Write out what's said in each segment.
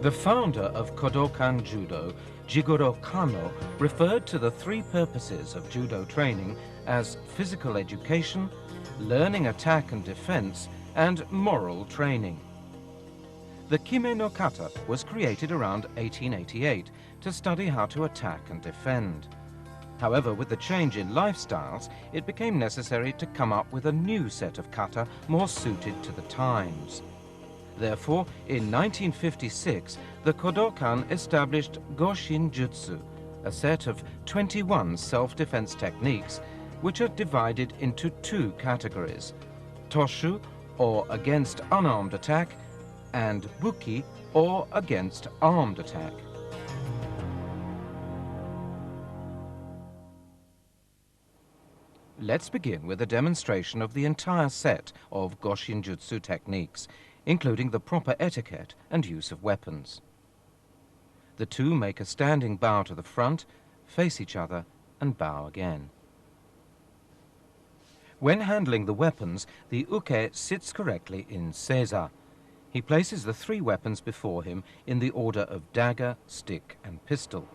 The founder of Kodokan Judo, Jigoro Kano, referred to the three purposes of judo training as physical education, learning attack and defense, and moral training. The Kime no Kata was created around 1888 to study how to attack and defend. However, with the change in lifestyles, it became necessary to come up with a new set of kata more suited to the times. Therefore, in 1956, the Kodokan established Goshin-Jutsu, a set of 21 self-defense techniques, which are divided into two categories: Toshu, or against unarmed attack, and Buki, or against armed attack. Let's begin with a demonstration of the entire set of Goshin-Jutsu techniques, including the proper etiquette and use of weapons. The two make a standing bow to the front, face each other, and bow again. When handling the weapons, the uke sits correctly in seiza. He places the three weapons before him in the order of dagger, stick, and pistol.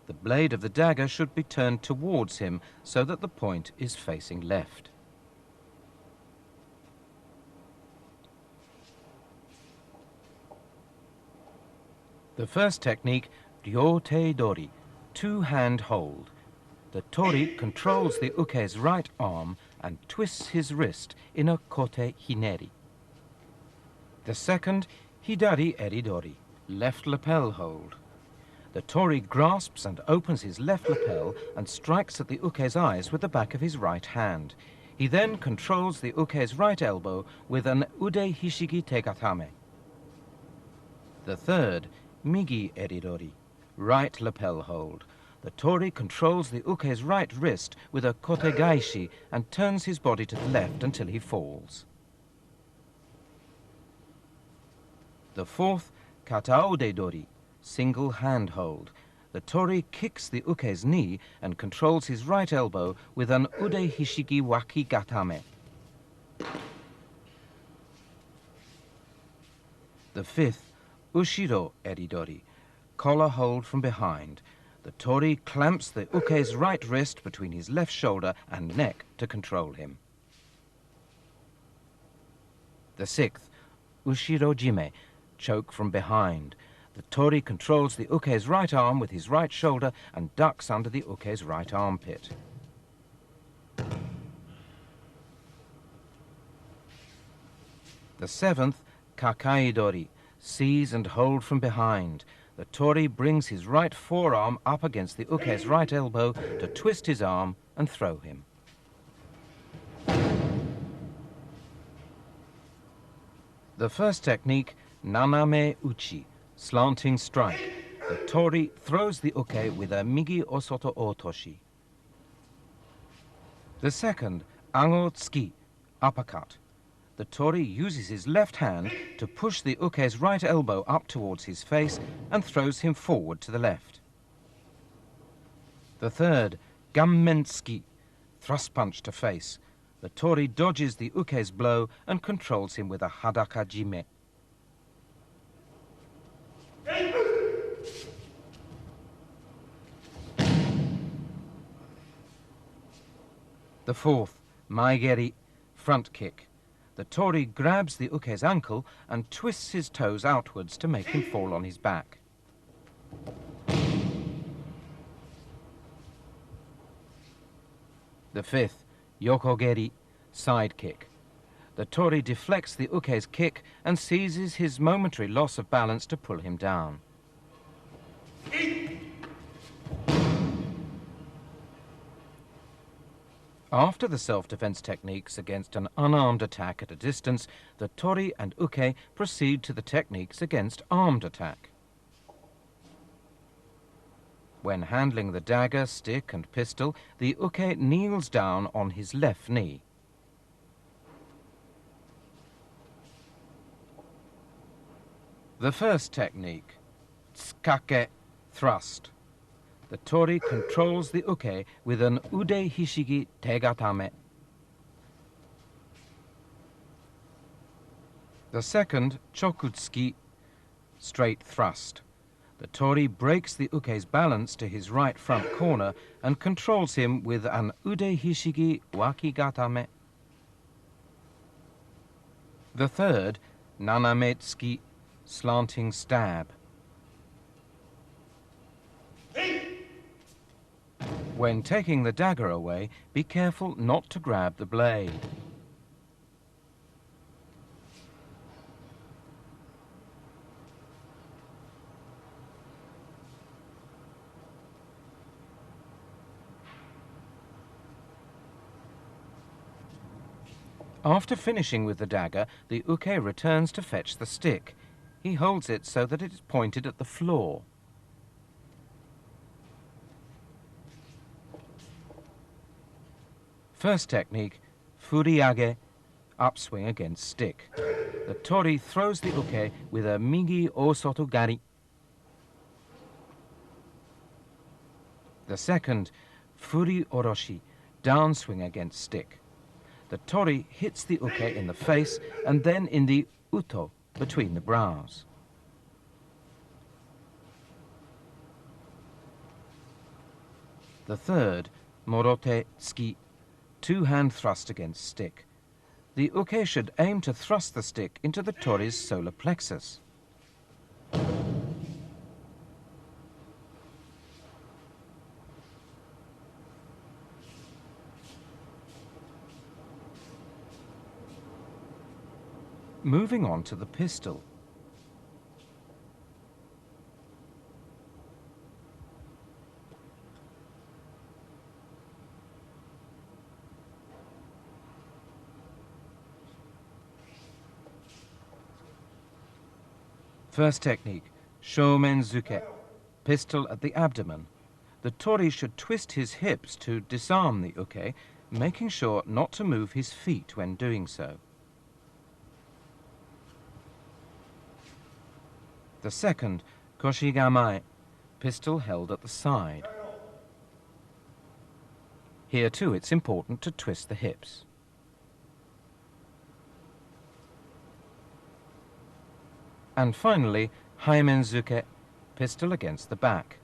The blade of the dagger should be turned towards him so that the point is facing left. The first technique, ryotei dori, two-hand hold. The tori controls the uke's right arm and twists his wrist in a kote hineri. The second, hidari eridori, left lapel hold. The tori grasps and opens his left lapel and strikes at the uke's eyes with the back of his right hand. He then controls the uke's right elbow with an ude hishigi tegatame. The third, migi eridori, right lapel hold. The tori controls the uke's right wrist with a kotegaishi and turns his body to the left until he falls. The fourth, kataode dori, single hand hold. The tori kicks the uke's knee and controls his right elbow with an ude hishigi waki gatame. The fifth, ushiro eridori, collar hold from behind. The tori clamps the uke's right wrist between his left shoulder and neck to control him. The sixth, ushiro jime, choke from behind. The tori controls the uke's right arm with his right shoulder and ducks under the uke's right armpit. The seventh, kakai dori, seize and hold from behind. The tori brings his right forearm up against the uke's right elbow to twist his arm and throw him. The first technique, naname uchi, slanting strike. The tori throws the uke with a migi osoto otoshi. The second, ango tsuki, uppercut. The tori uses his left hand to push the uke's right elbow up towards his face and throws him forward to the left. The third, gammen tsuki, thrust punch to face. The tori dodges the uke's blow and controls him with a hadaka jime. The fourth, maigeri, front kick. The tori grabs the uke's ankle and twists his toes outwards to make him fall on his back. The fifth, yokogeri, side kick. The tori deflects the uke's kick and seizes his momentary loss of balance to pull him down. After the self-defense techniques against an unarmed attack at a distance, the tori and uke proceed to the techniques against armed attack. When handling the dagger, stick and pistol, the uke kneels down on his left knee. The first technique, tsukake, thrust. The tori controls the uke with an ude hishigi tegatame. The second, chokutsuki, straight thrust. The tori breaks the uke's balance to his right front corner and controls him with an ude hishigi wakigatame. The third, naname tsuki, slanting stab. When taking the dagger away, be careful not to grab the blade. After finishing with the dagger, the uke returns to fetch the stick. He holds it so that it is pointed at the floor. First technique, furiage, upswing against stick. The tori throws the uke with a migi osotogari. The second, furi oroshi, downswing against stick. The tori hits the uke in the face and then in the uto, between the brows. The third, morote tsuki, two-hand thrust against stick. The uke should aim to thrust the stick into the tori's solar plexus. Moving on to the pistol. First technique, shoumenzuke, pistol at the abdomen. The tori should twist his hips to disarm the uke, making sure not to move his feet when doing so. The second, koshigamai, pistol held at the side. Here too it's important to twist the hips. And finally, haimenzuke, pistol against the back.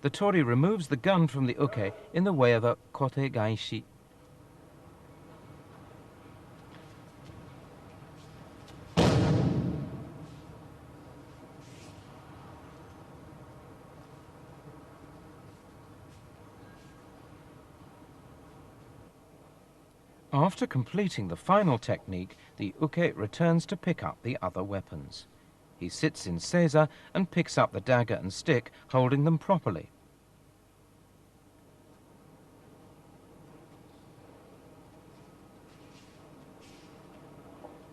The tori removes the gun from the uke in the way of a kote gaishi. After completing the final technique, the uke returns to pick up the other weapons. He sits in seiza and picks up the dagger and stick, holding them properly.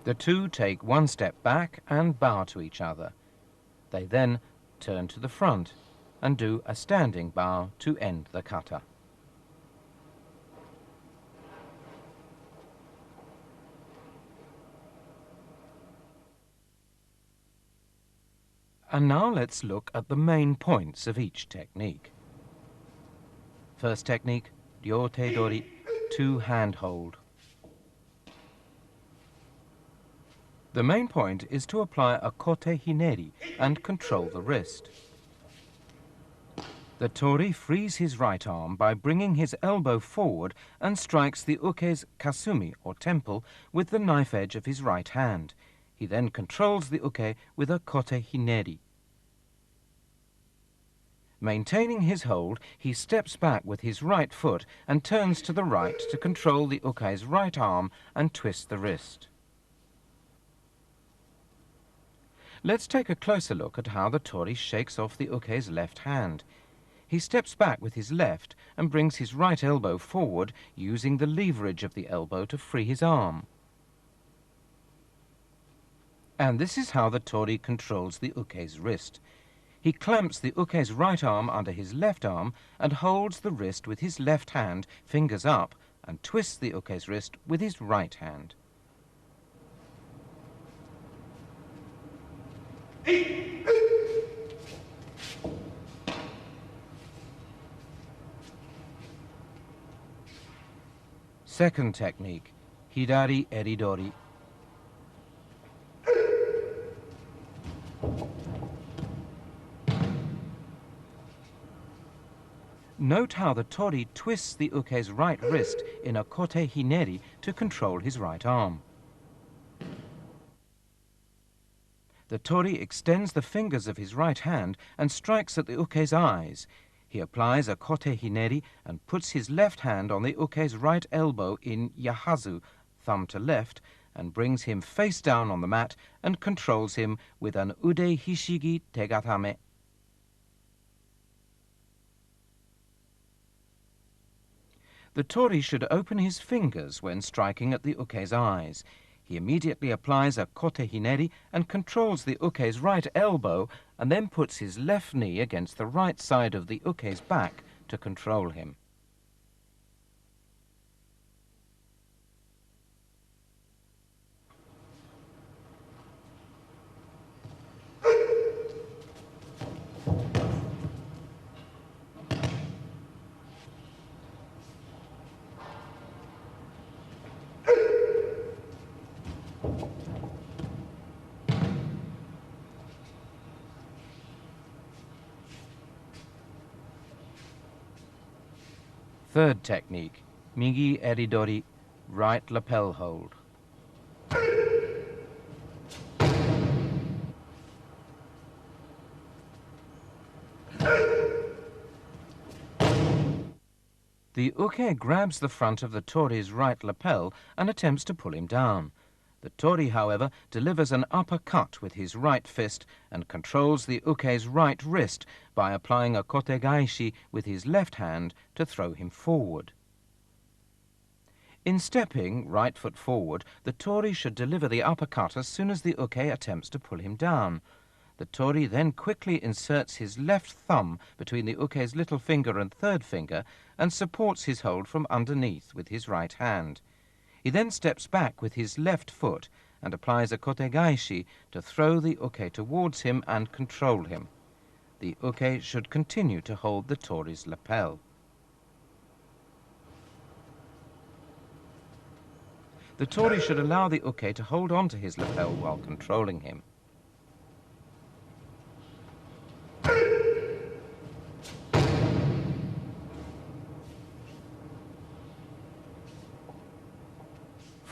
The two take one step back and bow to each other. They then turn to the front and do a standing bow to end the kata. And now let's look at the main points of each technique. First technique, ryote dori, two-hand hold. The main point is to apply a kote hineri and control the wrist. The tori frees his right arm by bringing his elbow forward and strikes the uke's kasumi, or temple, with the knife edge of his right hand. He then controls the uke with a kote hineri. Maintaining his hold, he steps back with his right foot and turns to the right to control the uke's right arm and twist the wrist. Let's take a closer look at how the tori shakes off the uke's left hand. He steps back with his left and brings his right elbow forward, using the leverage of the elbow to free his arm. And this is how the tori controls the uke's wrist. He clamps the uke's right arm under his left arm and holds the wrist with his left hand, fingers up, and twists the uke's wrist with his right hand. Second technique, hidari eridori. Note how the tori twists the uke's right wrist in a kote hineri to control his right arm. The tori extends the fingers of his right hand and strikes at the uke's eyes. He applies a kote hineri and puts his left hand on the uke's right elbow in yahazu, thumb to left, and brings him face down on the mat and controls him with an ude hishigi tegatame. The tori should open his fingers when striking at the uke's eyes. He immediately applies a kote hineri and controls the uke's right elbow and then puts his left knee against the right side of the uke's back to control him. Third technique, migi eridori, right lapel hold. The uke grabs the front of the tori's right lapel and attempts to pull him down. The tori, however, delivers an uppercut with his right fist and controls the uke's right wrist by applying a kotegaishi with his left hand to throw him forward. In stepping right foot forward, the tori should deliver the uppercut as soon as the uke attempts to pull him down. The tori then quickly inserts his left thumb between the uke's little finger and third finger and supports his hold from underneath with his right hand. He then steps back with his left foot and applies a kotegaishi to throw the uke towards him and control him. The uke should continue to hold the tori's lapel. The tori should allow the uke to hold on to his lapel while controlling him.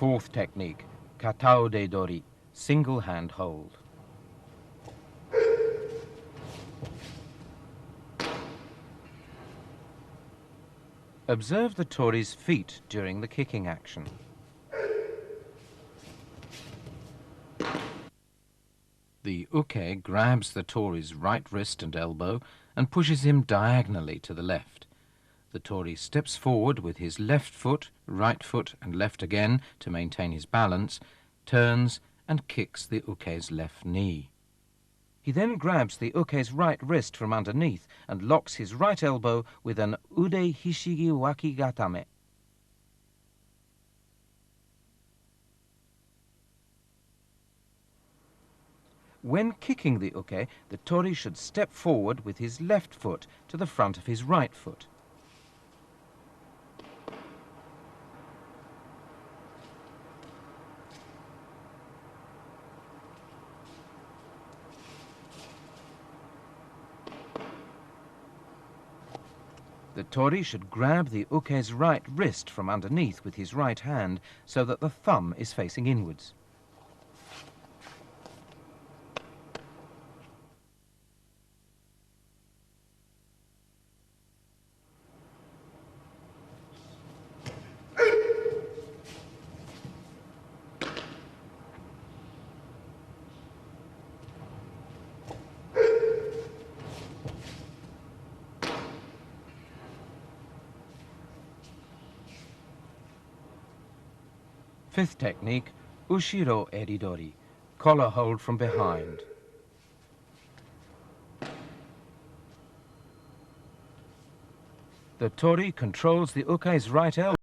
Fourth technique, kataude dori, single hand hold. Observe the tori's feet during the kicking action. The uke grabs the tori's right wrist and elbow and pushes him diagonally to the left. The tori steps forward with his left foot, right foot and left again to maintain his balance, turns and kicks the uke's left knee. He then grabs the uke's right wrist from underneath and locks his right elbow with an ude hishigi wakigatame. When kicking the uke, the tori should step forward with his left foot to the front of his right foot. The tori should grab the uke's right wrist from underneath with his right hand so that the thumb is facing inwards. Fifth technique, ushiro eridori, collar hold from behind. The tori controls the uke's right elbow